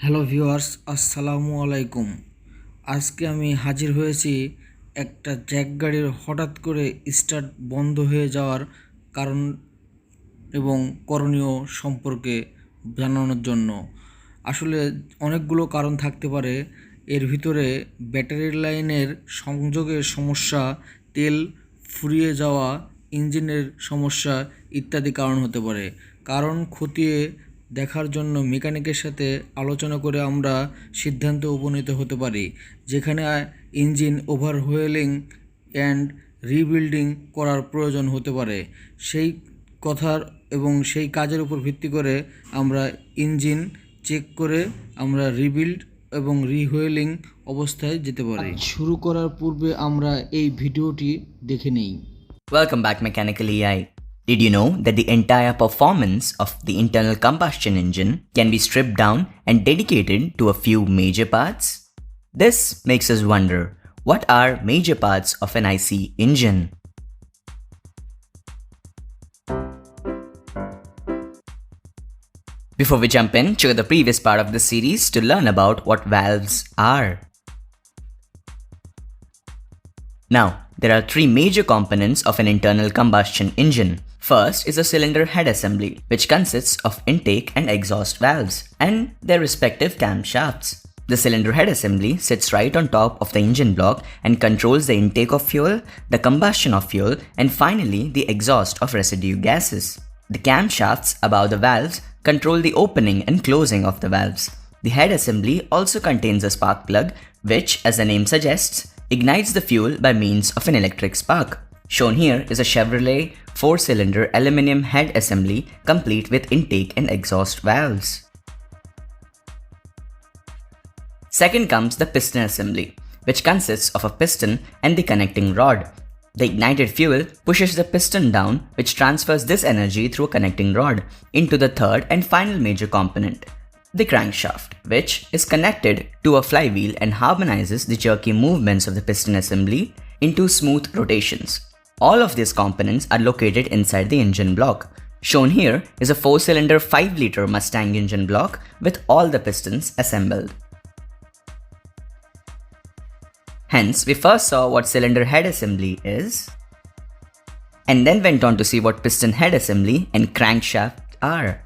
Hello viewers, আসসালামু আলাইকুম। আজকে আমি হাজির হয়েছি একটা জ্যাক গাড়ির হঠাৎ করে স্টার্ট বন্ধ হয়ে যাওয়ার কারণ এবং করণীয় সম্পর্কে জানানোর জন্য। আসলে অনেকগুলো কারণ থাকতে পারে। এর ভিতরে ব্যাটারির লাইনের সংযোগের সমস্যা, তেল ফুরিয়ে যাওয়া, ইঞ্জিনের সমস্যা ইত্যাদি কারণ হতে পারে। কারণ খতিয়ে দেখার জন্য মেকানিকের সাথে আলোচনা করে আমরা সিদ্ধান্তে উপনীত হতে পারি, যেখানে ইঞ্জিন ওভারহোলিং অ্যান্ড রিবিল্ডিং করার প্রয়োজন হতে পারে। সেই কথার এবং সেই কাজের উপর ভিত্তি করে আমরা ইঞ্জিন চেক করে আমরা রিবিল্ড এবং রিহুয়েলিং অবস্থায় যেতে পারি। শুরু করার পূর্বে আমরা এই ভিডিওটি দেখে নেই। Welcome back, Mechanical AI. Did you know that the entire performance of the internal combustion engine can be stripped down and dedicated to a few major parts? This makes us wonder, what are major parts of an IC engine? Before we jump in, check the previous part of the series to learn about what valves are. Now, there are three major components of an internal combustion engine. First is the cylinder head assembly, which consists of intake and exhaust valves and their respective camshafts. The cylinder head assembly sits right on top of the engine block and controls the intake of fuel, the combustion of fuel, and finally the exhaust of residue gases. The camshafts above the valves control the opening and closing of the valves. The head assembly also contains a spark plug, which, as the name suggests, ignites the fuel by means of an electric spark. Shown here is a Chevrolet 4-cylinder aluminum head assembly complete with intake and exhaust valves. Second comes the piston assembly, which consists of a piston and the connecting rod. The ignited fuel pushes the piston down, which transfers this energy through a connecting rod into the third and final major component, the crankshaft, which is connected to a flywheel and harmonizes the jerky movements of the piston assembly into smooth rotations. All of these components are located inside the engine block. Shown here is a 4-cylinder 5-liter Mustang engine block with all the pistons assembled. Hence, we first saw what cylinder head assembly is, and then went on to see what piston head assembly and crankshaft are.